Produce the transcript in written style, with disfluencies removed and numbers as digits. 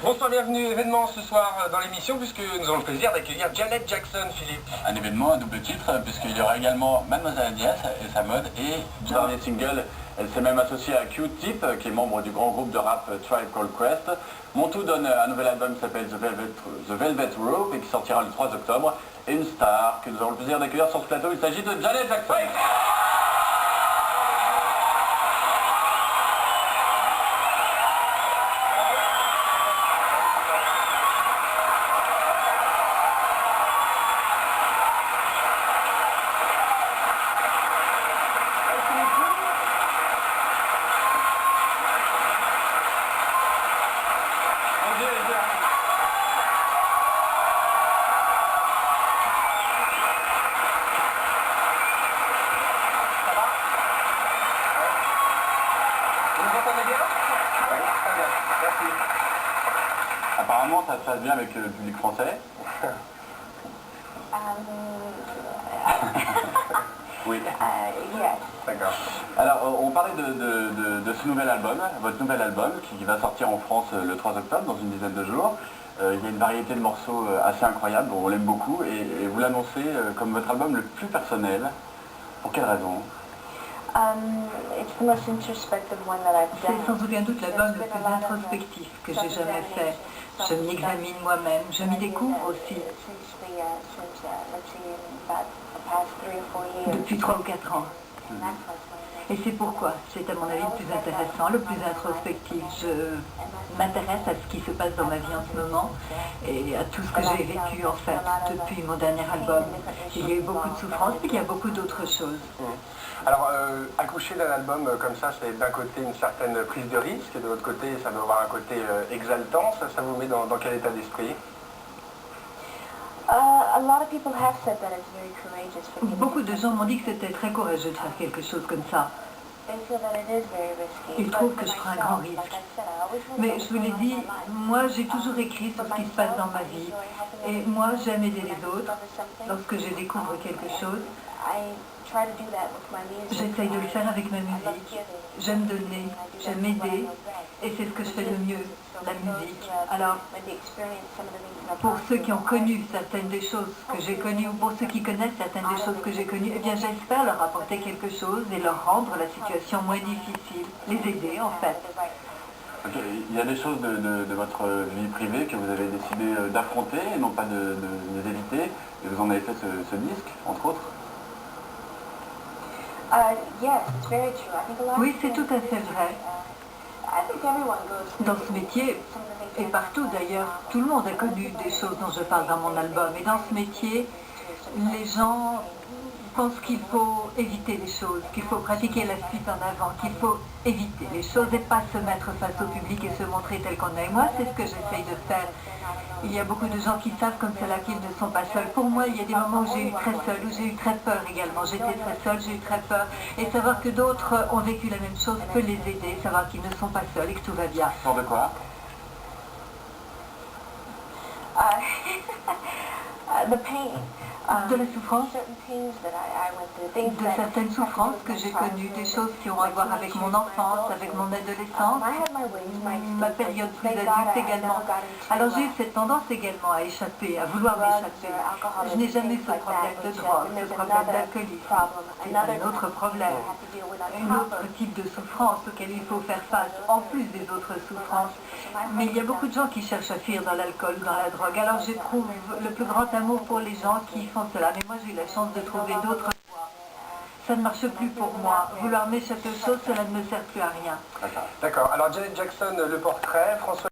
Bonsoir, bienvenue, événement ce soir dans l'émission puisque nous avons le plaisir d'accueillir Janet Jackson, Philippe. Un événement à double titre puisqu'il y aura également Mademoiselle Diaz et sa mode et dernier single, elle s'est même associée à Q-Tip qui est membre du grand groupe de rap Tribe Called Quest. Montou donne un nouvel album qui s'appelle The Velvet Rope et qui sortira le 3 octobre. Et une star que nous avons le plaisir d'accueillir sur ce plateau, il s'agit de Janet Jackson. Apparemment, ça se passe bien avec le public français. Oui. Yes. D'accord. Alors, on parlait de ce nouvel album, votre nouvel album, qui va sortir en France le 3 octobre, dans une dizaine de jours. Il y a une variété de morceaux assez incroyable, on l'aime beaucoup, et vous l'annoncez comme votre album le plus personnel. Pour quelle raison? C'est sans aucun doute l'album le plus introspectif que j'ai jamais fait. Je m'examine moi-même, je m'y découvre aussi. Depuis 3 ou 4 ans. Et c'est pourquoi c'est à mon avis le plus intéressant, le plus introspectif. Je m'intéresse à ce qui se passe dans ma vie en ce moment et à tout ce que j'ai vécu en fait depuis mon dernier album. Il y a eu beaucoup de souffrances et il y a beaucoup d'autres choses. Alors, accoucher d'un album comme ça, c'est d'un côté une certaine prise de risque, et de l'autre côté, ça doit avoir un côté exaltant. Ça vous met dans quel état d'esprit? Beaucoup de gens m'ont dit que c'était très courageux de faire quelque chose comme ça. Ils trouvent que je prends un grand risque. Mais je vous l'ai dit, moi j'ai toujours écrit sur ce qui se passe dans ma vie. Et moi j'aime aider les autres. Lorsque je découvre quelque chose, j'essaye de le faire avec ma musique. J'aime donner, j'aime aider. Et c'est ce que je fais de mieux, la musique. Alors, pour ceux qui ont connu certaines des choses que j'ai connues, ou pour ceux qui connaissent certaines des choses que j'ai connues, eh bien j'espère leur apporter quelque chose et leur rendre la situation moins difficile, les aider en fait. Okay. Il y a des choses de votre vie privée que vous avez décidé d'affronter et non pas de les éviter, et vous en avez fait ce disque, entre autres. Oui, c'est tout à fait vrai. Dans ce métier, et partout d'ailleurs, tout le monde a connu des choses dont je parle dans mon album. Et dans ce métier, les gens pensent qu'il faut éviter les choses, qu'il faut pratiquer la fuite en avant, qu'il faut éviter les choses et pas se mettre face au public et se montrer tel qu'on est. Et moi, c'est ce que j'essaye de faire. Il y a beaucoup de gens qui savent comme cela qu'ils ne sont pas seuls. Pour moi, il y a des moments où j'ai eu très seul, où j'ai eu très peur également. J'étais très seule, j'ai eu très peur. Et savoir que d'autres ont vécu la même chose peut les aider, savoir qu'ils ne sont pas seuls et que tout va bien. Peur de quoi? De la souffrance, de certaines souffrances que j'ai connues, des choses qui ont à voir avec mon enfance, avec mon adolescence, ma période plus adulte également. Alors j'ai eu cette tendance également à échapper, à vouloir m'échapper. Je n'ai jamais ce problème de drogue, ce problème d'alcoolisme. C'est un autre problème, un autre type de souffrance auquel il faut faire face, en plus des autres souffrances. Mais il y a beaucoup de gens qui cherchent à fuir dans l'alcool, dans la drogue. Alors j'éprouve le plus grand amour pour les gens qui font cela. Mais moi j'ai eu la chance de trouver d'autres voies. Ça ne marche plus pour moi. Vouloir m'échapper aux choses, cela ne me sert plus à rien. D'accord. Alors Janet Jackson, le portrait, François